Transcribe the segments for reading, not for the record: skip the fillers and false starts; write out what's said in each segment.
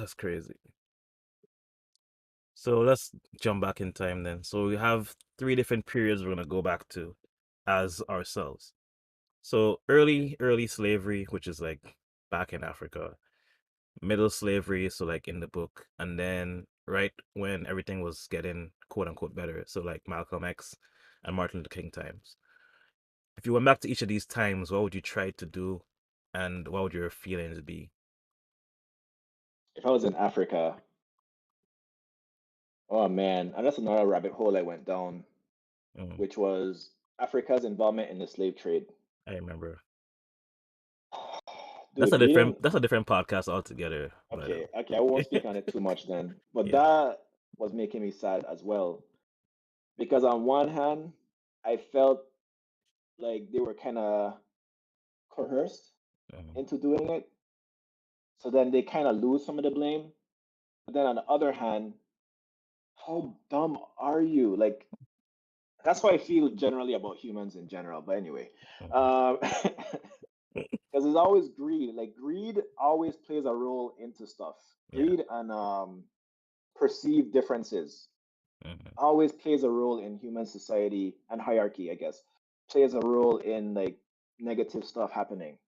That's crazy. So let's jump back in time then. So we have three different periods we're gonna go back to as ourselves. So early slavery, which is like back in Africa, middle slavery, so like in the book, and then right when everything was getting quote unquote better, so like Malcolm X and Martin Luther King times. If you went back to each of these times, what would you try to do, and what would your feelings be? If I was in Africa, oh man, and that's another rabbit hole I went down, Mm, which was Africa's involvement in the slave trade. I remember. Dude, That's a different podcast altogether, by the okay, I won't speak on it too much then, but yeah. that was making me sad as well. Because on one hand, I felt like they were kind of coerced Mhm. into doing it. So then they kind of lose some of the blame. But then on the other hand, how dumb are you? Like, that's how I feel generally about humans in general. But anyway, Mhm. because there's always greed. Like, greed always plays a role into stuff. Yeah. Greed and perceived differences Mhm. always plays a role in human society and hierarchy, I guess. Plays a role in like negative stuff happening.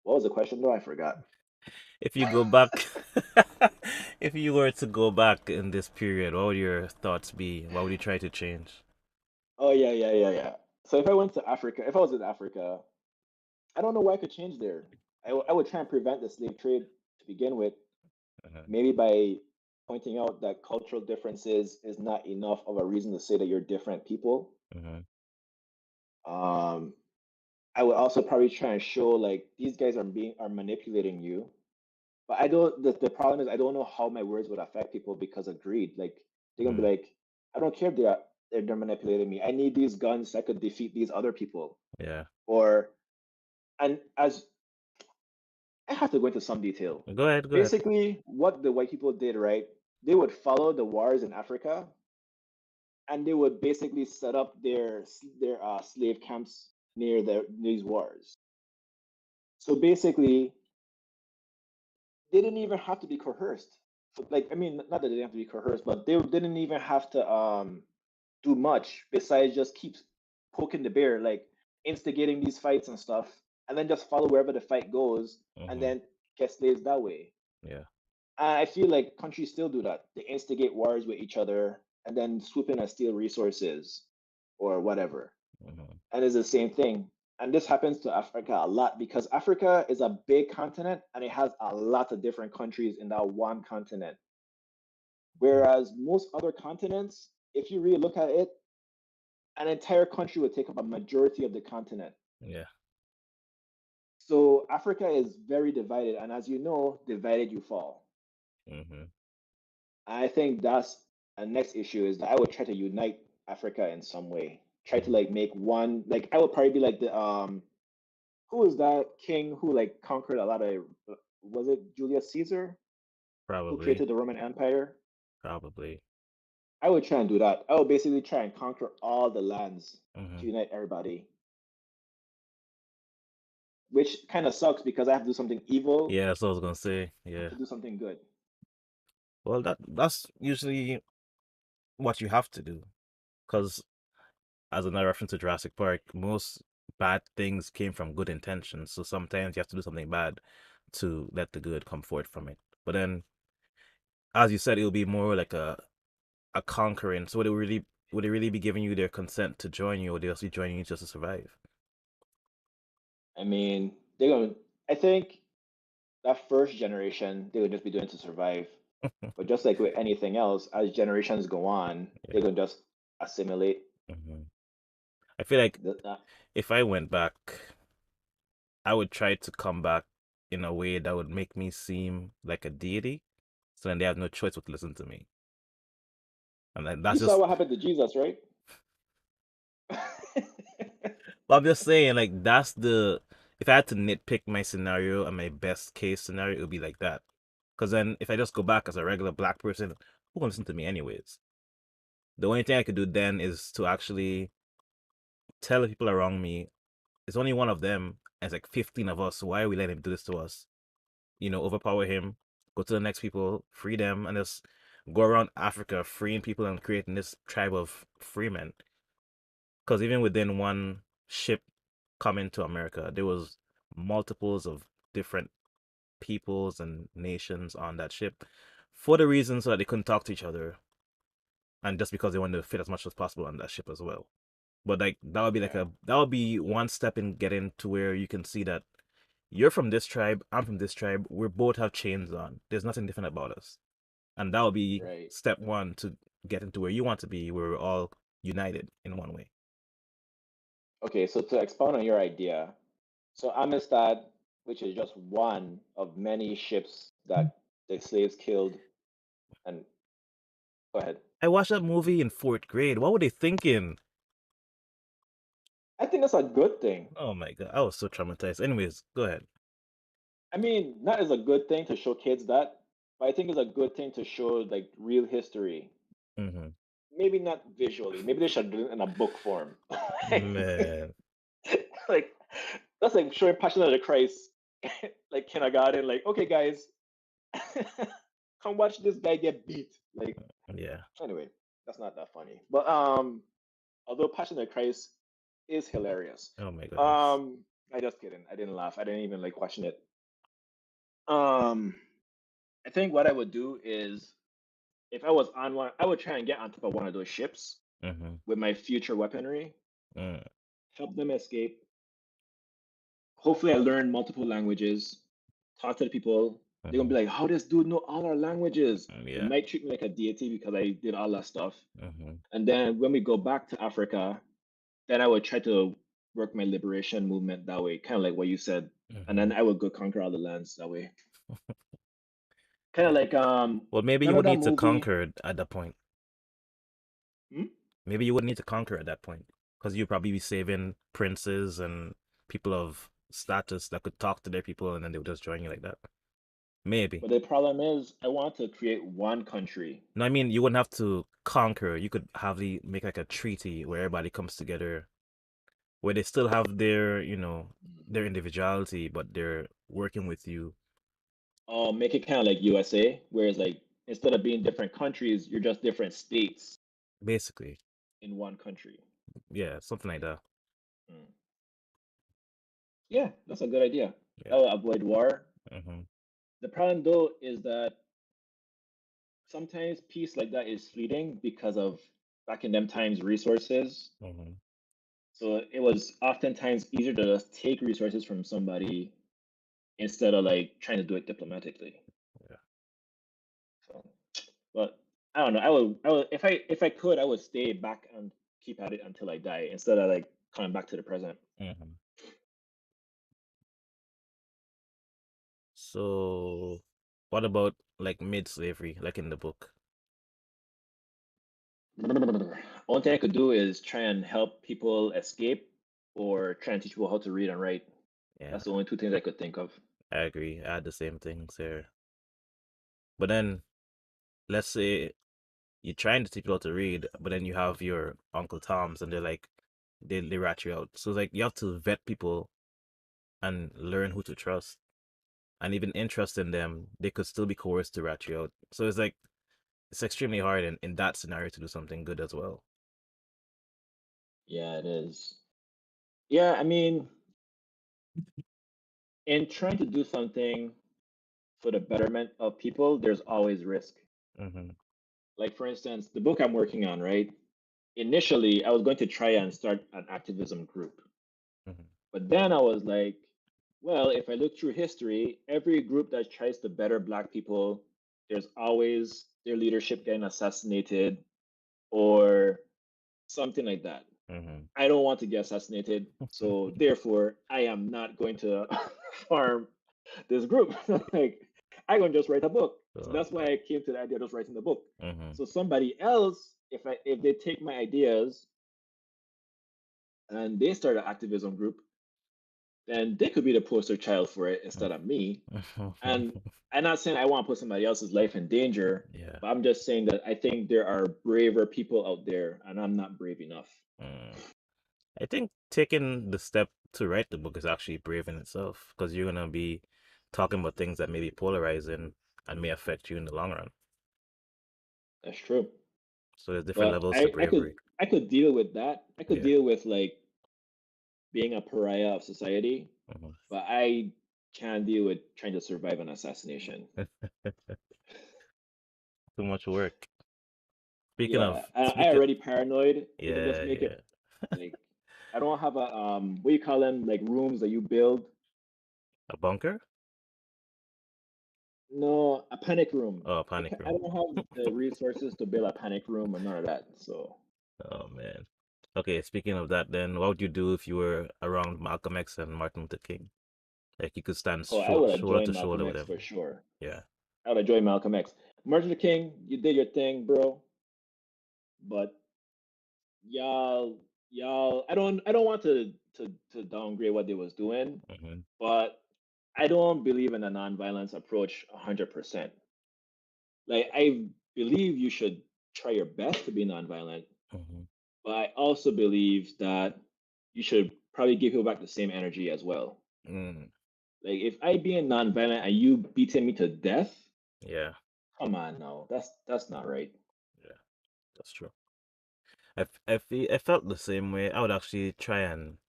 What was the question though? I forgot. If you go back, if you were to go back in this period, what would your thoughts be? What would you try to change? Oh yeah. So if I went to Africa, if I was in Africa, I don't know what I could change there. I would try and prevent the slave trade to begin with, Uh-huh. maybe by pointing out that cultural differences is not enough of a reason to say that you're different people. Mhm. Um, I would also probably try and show like these guys are manipulating you. But I don't. The problem is I don't know how my words would affect people because of greed. Like they're gonna be Mm. like, I don't care if they're manipulating me. I need these guns so I could defeat these other people. Yeah. Or and as I have to go into some detail. Go ahead. Go ahead. Basically, what the white people did, right? They would follow the wars in Africa, and they would basically set up their slave camps near these wars. So basically, they didn't even have to be coerced. Like, I mean, not that they didn't have to be coerced, but they didn't even have to do much besides just keep poking the bear, like instigating these fights and stuff, and then just follow wherever the fight goes, and Mhm. then get slaves that way. Yeah. And I feel like countries still do that. They instigate wars with each other and then swoop in and steal resources or whatever. Mhm. And it's the same thing. And this happens to Africa a lot because Africa is a big continent and it has a lot of different countries in that one continent. Mm. Whereas most other continents, if you really look at it, an entire country would take up a majority of the continent. Yeah. So Africa is very divided. And as you know, divided you fall. Mhm. I think that's a next issue is that I would try to unite Africa in some way. Try to Mhm. like make one like I would probably be like the who was that king who like conquered a lot of was it Julius Caesar who Probably. created the Roman Empire? Probably. I would try and do that. I would basically try and conquer all the lands to Mhm. unite everybody, which kind of sucks because I have to do something evil Yeah, that's what I was gonna say. Yeah. to do something good. Well, that's usually what you have to do, because as another reference to Jurassic Park, most bad things came from good intentions. So sometimes you have to do something bad to let the good come forth from it. But then, as you said, it'll be more like a conquering. So would they really be giving you their consent to join you, or they also be joining you just to survive? I mean, they're going. I think that first generation they would just be doing to survive. But just like with anything else, as generations go on, they're Yeah. gonna just assimilate. I feel like That. if I went back, I would try to come back in a way that would make me seem like a deity. So then they have no choice but to listen to me. And then You that's saw just, what happened to Jesus, right? but I'm just saying, like, if I had to nitpick my scenario and my best case scenario, it would be like that. Because then if I just go back as a regular black person, who can listen to me anyways? The only thing I could do then is to actually tell the people around me, it's only one of them, and it's like 15 of us. So why are we letting him do this to us? Overpower him, go to the next people, free them, and just go around Africa freeing people and creating this tribe of freemen. Because even within one ship coming to America, there was multiples of different peoples and nations on that ship for the reason so that they couldn't talk to each other and just because they wanted to fit as much as possible on that ship as well. But like Yeah. that would be one step in getting to where you can see that you're from this tribe, I'm from this tribe, we both have chains on. There's nothing different about us. And that'll be Right. step one to get into where you want to be, where we're all united in one way. Okay, so to expound on your idea, so Amistad, which is just one of many ships that the slaves killed, and go ahead. I watched that movie in fourth grade. What were they thinking? I think that's a good thing. Oh my god, I was so traumatized. Anyways, go ahead. I mean, not as a good thing to show kids that, but I think it's a good thing to show like real history. Hmm. Maybe not visually. Maybe they should do it in a book form. Man, Like that's like showing Passion of the Christ, like kindergarten. Like, okay, guys, come watch this guy get beat. Like, yeah. anyway, that's not that funny. But although Passion of the Christ is hilarious, Oh my goodness. um, I just kidding. I didn't laugh. I didn't even like watching it. Um, I think what I would do is if I was on one, I would try and get on top of one of those ships Mm-hmm. with my future weaponry, Mm, help them escape. Hopefully, I learn multiple languages, talk to the people. They're gonna mm-hmm. be like, "How does dude know all our languages?" They Yeah. might treat me like a deity because I did all that stuff. Mm-hmm. And then when we go back to Africa, then I would try to work my liberation movement that way, kind of like what you said. And Mm-hmm. then I would go conquer all the lands that way. Kind of like Well, maybe you remember would that need to movie? conquer it at that point. Hmm? Maybe you would need to conquer at that point because you'd probably be saving princes and people of status that could talk to their people, and then they would just join you like that. Maybe. But the problem is, I want to create one country. No, I mean you wouldn't have to conquer. You could have the make like a treaty where everybody comes together, where they still have their, their individuality, but they're working with you. Make it kind of like USA, whereas like instead of being different countries, you're just different states Basically. in one country. Yeah, something like that. Mm. Yeah, that's a good idea. That Yeah. will avoid war. Mm-hmm. The problem though is that sometimes peace like that is fleeting because of back in them times resources. Mm-hmm. So it was oftentimes easier to just take resources from somebody instead of like trying to do it diplomatically. Yeah. So, but I don't know. I would, if I could, I would stay back and keep at it until I die instead of like coming back to the present. Mm-hmm. So, what about like mid-slavery, like in the book? Only thing I could do is try and help people escape or try and teach people how to read and write. Yeah, That's the only two things I could think of. I agree. I had the same things here. But then, let's say you're trying to teach people how to read, but then you have your Uncle Toms, and they're like, they rat you out. So it's like you have to vet people and learn who to trust, and even interest in them, they could still be coerced to rat you out. So it's like it's extremely hard in that scenario to do something good as well. Yeah, it is. Yeah, I mean, in trying to do something for the betterment of people, there's always risk. Mm-hmm. Like, for instance, the book I'm working on, right? Initially, I was going to try and start an activism group. Mm-hmm. But then I was like, well, if I look through history, every group that tries to better Black people, there's always their leadership getting assassinated or something like that. Mm-hmm. I don't want to get assassinated. So therefore, I am not going to farm this group. Like, I'm going to just write a book. So Oh that's why man. I came to the idea of just writing the book. Mm-hmm. So somebody else, if they take my ideas and they start an activism group, then they could be the poster child for it instead of me. And I'm not saying I want to put somebody else's life in danger, Yeah. but I'm just saying that I think there are braver people out there, and I'm not brave enough. Mm. I think taking the step to write the book is actually brave in itself because you're gonna be talking about things that may be polarizing, and may affect you in the long run. That's true. So there's different But levels to I could bravery. I could deal with that. I could Yeah. deal with like being a pariah of society, Mhm. but I can't deal with trying to survive an assassination. Too much work. Speaking Yeah, of, I speaking, already paranoid. If I just yeah, make yeah, it like I don't have a what do you call them, like rooms that you build? a bunker? No, a panic room. Oh, panic I room. don't have the resources to build a panic room or none of that. So Oh man. Okay, speaking of that, then what would you do if you were around Malcolm X and Martin Luther King? Like you could stand oh, I would have shoulder to joined shoulder Malcolm with X them. for sure. Yeah. I would have joined Malcolm X. Martin Luther King, you did your thing, bro. But y'all, I don't want to downgrade what they was doing, Hmm. but I don't believe in a nonviolence approach 100%. Like I believe you should try your best to be nonviolent, Hmm. but I also believe that you should probably give people back the same energy as well. Mm, Like if I being nonviolent and you beating me to death, yeah. come on now, that's not right. Yeah. That's true. I felt the same way. I would actually try and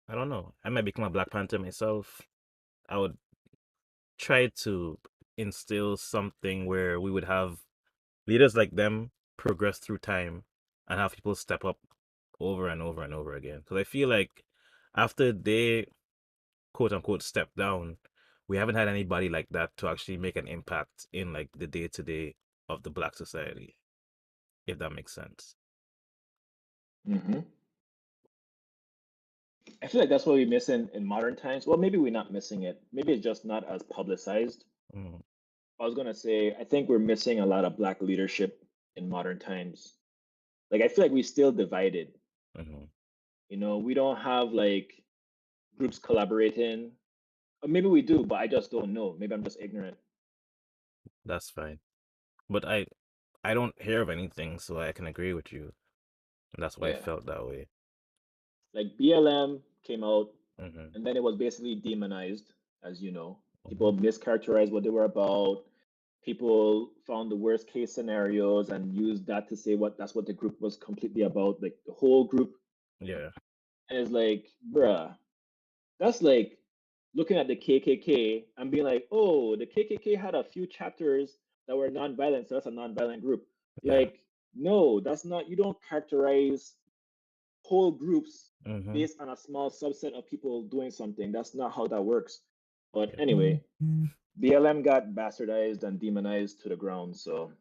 I don't know. I might become a Black Panther myself. I would try to instill something where we would have leaders like them progress through time and have people step up over and over and over again. Because I feel like after they quote unquote step down, we haven't had anybody like that to actually make an impact in like the day to day of the Black society, if that makes sense. Hmm. I feel like that's what we miss in modern times. Well, maybe we're not missing it. Maybe it's just not as publicized. Mm, I was gonna say, I think we're missing a lot of black leadership in modern times. Like I feel like we're still divided. hmm. We don't have like groups collaborating. Or maybe we do, but I just don't know. Maybe I'm just ignorant. That's fine. But I don't hear of anything, so I can agree with you. And that's why I Yeah. felt that way. Like BLM came out Hmm. and then it was basically demonized, as you know. Hmm. People mischaracterized what they were about. People found the worst case scenarios and used that to say that's what the group was completely about, like the whole group. Yeah. And it's like, bruh, that's like looking at the KKK and being like, oh, the KKK had a few chapters that were nonviolent, so that's a nonviolent group. Yeah. Like, no, that's not, you don't characterize whole groups Hmm. based on a small subset of people doing something. That's not how that works. But Yeah. anyway, BLM got bastardized and demonized to the ground. So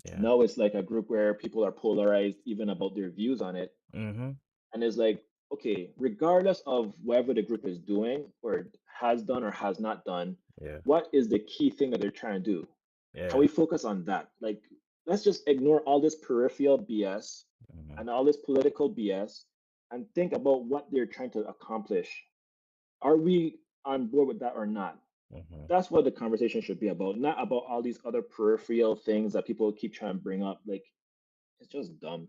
Yeah. now it's like a group where people are polarized even about their views on it. Hmm. And it's like, okay, regardless of whatever the group is doing or has done or has not done, Yeah. what is the key thing that they're trying to do? Can Yeah. we focus on that? Like, let's just ignore all this peripheral BS Hmm. and all this political BS and think about what they're trying to accomplish. Are we on board with that or not? Hmm. That's what the conversation should be about, not about all these other peripheral things that people keep trying to bring up. Like, it's just dumb.